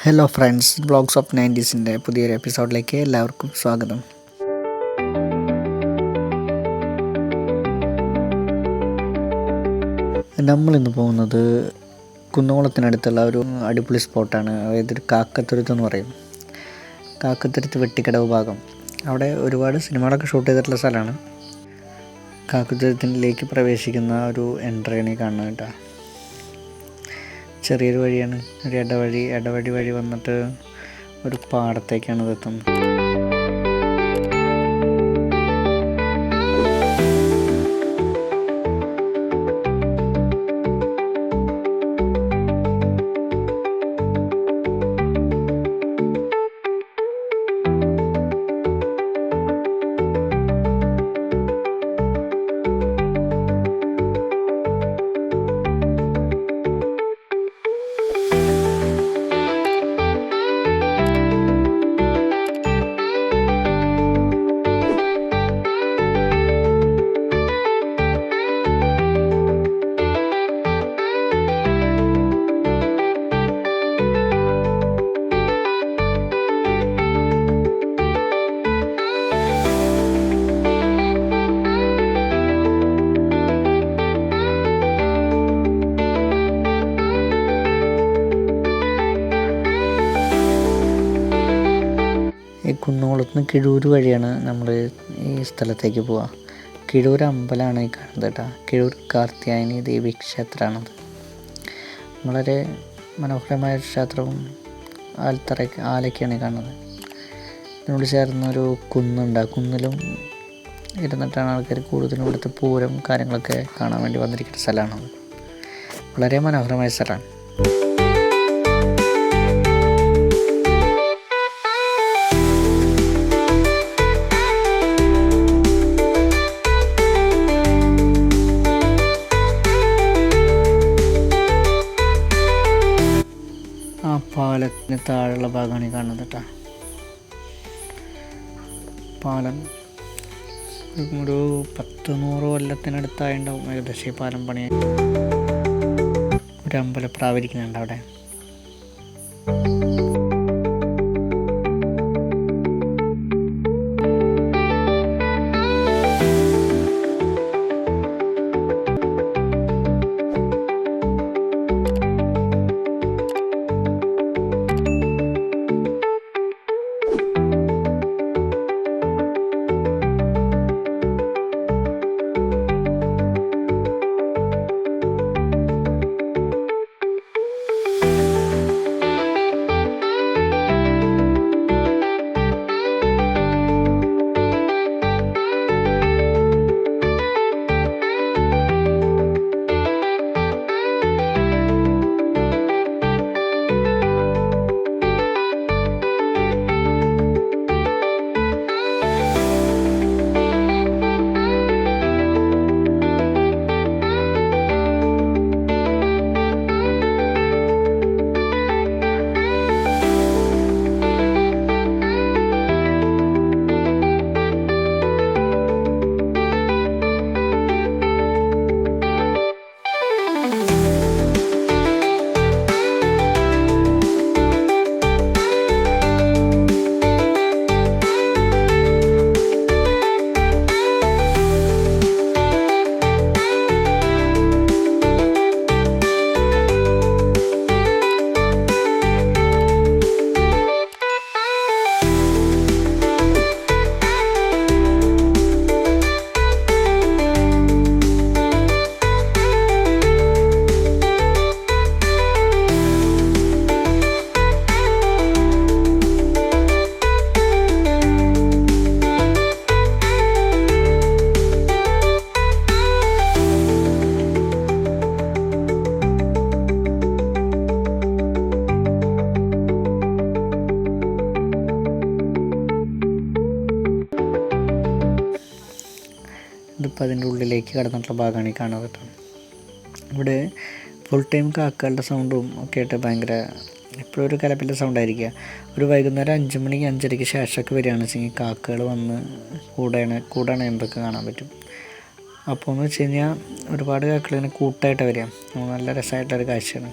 Hello friends, blogs of 90സിൻ്റെ പുതിയൊരു എപ്പിസോഡിലേക്ക് എല്ലാവർക്കും സ്വാഗതം. നമ്മളിന്ന് പോകുന്നത് കുന്നംകുളത്തിനടുത്തുള്ള ഒരു അടിപൊളി സ്പോട്ടാണ്. അതായത് ഒരു കാക്കത്തുരുത്ത് എന്ന് പറയും. കാക്കത്തുരുത്ത് വെട്ടിക്കടവ് ഭാഗം. അവിടെ ഒരുപാട് സിനിമകളൊക്കെ ഷൂട്ട് ചെയ്തിട്ടുള്ള സ്ഥലമാണ്. കാക്കത്തുരുത്തിലേക്ക് പ്രവേശിക്കുന്ന ഒരു എൻട്രിയാണ് കാണുന്നത് കേട്ടോ. ചെറിയൊരു വഴിയാണ്, ഒരു ഇടവഴി വഴി വന്നിട്ട് ഒരു പാടത്തേക്കാണ് ഇതെത്തുന്നത്. ഈ കുന്നംകുളത്ത് നിന്ന് കിഴൂർ വഴിയാണ് നമ്മൾ ഈ സ്ഥലത്തേക്ക് പോവുക. കിഴൂർ അമ്പലമാണ് ഈ കാണുന്നത് കേട്ടോ. കിഴൂർ കാർത്യായനി ദേവി ക്ഷേത്രമാണത്. വളരെ മനോഹരമായ ക്ഷേത്രവും ആലൊക്കെയാണ് ഈ കാണുന്നത്. ഇതിനോട് ചേർന്നൊരു കുന്നുണ്ട്. ആ കുന്നിലും ഇരുന്നിട്ടാണ് ആൾക്കാർ കൂടുതലും ഇവിടുത്തെ പൂരം കാര്യങ്ങളൊക്കെ കാണാൻ വേണ്ടി വന്നിരിക്കുന്ന സ്ഥലമാണത്. വളരെ മനോഹരമായ സ്ഥലമാണ്. ആ പാലത്തിന് താഴെയുള്ള ഭാഗമാണ് ഈ കാണുന്നത് കേട്ടോ. പാലം ഒരു 100 കൊല്ലത്തിനടുത്തായിട്ടുണ്ടാവും ഏകദേശം ഈ പാലം പണി. ഒരു അമ്പലപ്രാവിരിക്കുന്നുണ്ട് അവിടെ. ഇതിപ്പോൾ അതിൻ്റെ ഉള്ളിലേക്ക് കടന്നിട്ടുള്ള ഭാഗമാണ് ഈ കാണുന്നത് കേട്ടോ. ഇവിടെ ഫുൾ ടൈം കാക്കകളുടെ സൗണ്ടും ഒക്കെ ആയിട്ട് ഭയങ്കര എപ്പോഴും ഒരു കലപ്പിൻ്റെ സൗണ്ടായിരിക്കുക. ഒരു വൈകുന്നേരം 5 മണിക്ക് 5:30 ശേഷമൊക്കെ വരികയാണെന്ന് വെച്ചെങ്കിൽ കാക്കകൾ വന്ന് കൂടാണ് എന്തൊക്കെ കാണാൻ പറ്റും. അപ്പോൾ എന്ന് വെച്ച് കഴിഞ്ഞാൽ ഒരുപാട് കാക്കകൾ ഇങ്ങനെ കൂട്ടായിട്ട് വരിക. നല്ല രസമായിട്ടൊരു കാഴ്ചയാണ്.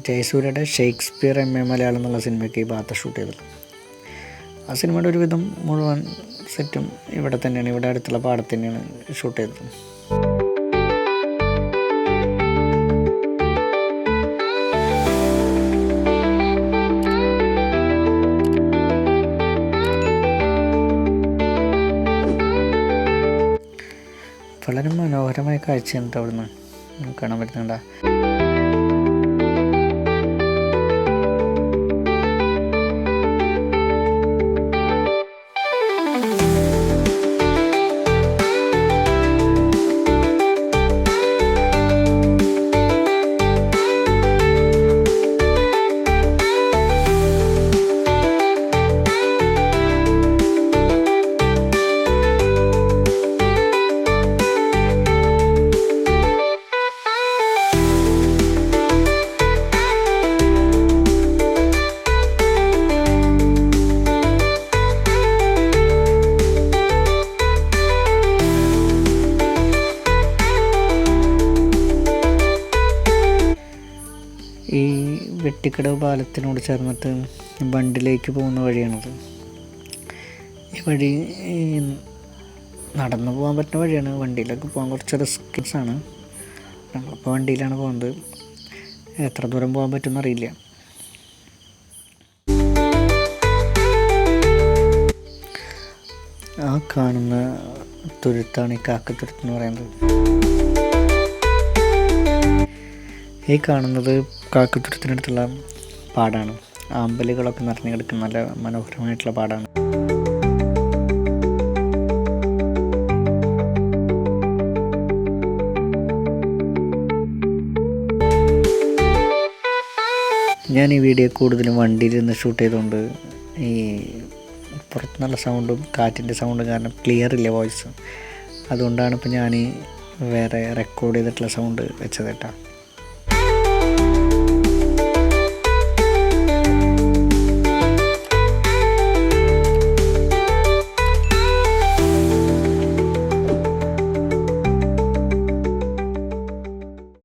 ജയസൂര്യയുടെ ഷേക്സ്പിയർ എം എ മലയാളം എന്നുള്ള സിനിമയ്ക്ക് ഈ ഭാഗത്ത് ഷൂട്ട് ചെയ്തത്. ആ സിനിമയുടെ ഒരുവിധം മുഴുവൻ സെറ്റും ഇവിടെ തന്നെയാണ്, ഇവിടെ അടുത്തുള്ള പാടത്ത് തന്നെയാണ് ഷൂട്ട് ചെയ്തത്. വളരെ മനോഹരമായ കാഴ്ചയാണ് അവിടുന്ന് കാണാൻ പറ്റുന്നുണ്ട്. ഈ വെട്ടിക്കടവ് പാലത്തിനോട് ചേർന്നിട്ട് ബണ്ടിലേക്ക് പോകുന്ന വഴിയാണത്. ഈ വഴി നടന്നു പോകാൻ പറ്റുന്ന വഴിയാണ്, വണ്ടിയിലൊക്കെ പോകാൻ കുറച്ച് റിസ്ക്സാണ്. നമ്മളിപ്പോൾ വണ്ടിയിലാണ് പോകുന്നത്, എത്ര ദൂരം പോകാൻ പറ്റുമെന്ന് അറിയില്ല. ആ കാണുന്ന തുരുത്താണ് ഈ കാക്കത്തുരുത്ത് എന്ന് പറയുന്നത്. ഈ കാണുന്നത് കാക്കത്തുരുത്തിനടുത്തുള്ള പാടാണ്. ആമ്പലുകളൊക്കെ നിറഞ്ഞു കിടക്കുന്ന നല്ല മനോഹരമായിട്ടുള്ള പാടാണ്. ഞാൻ ഈ വീഡിയോ കൂടുതലും വണ്ടിയിലിരുന്ന് ഷൂട്ട് ചെയ്തുകൊണ്ട് ഈ പുറത്ത് നല്ല സൗണ്ടും കാറ്റിൻ്റെ സൗണ്ടും കാരണം ക്ലിയർ ഇല്ല വോയിസ്. അതുകൊണ്ടാണ് ഇപ്പോൾ ഞാൻ വേറെ റെക്കോർഡ് ചെയ്തിട്ടുള്ള സൗണ്ട് വെച്ചത് കേട്ടോ.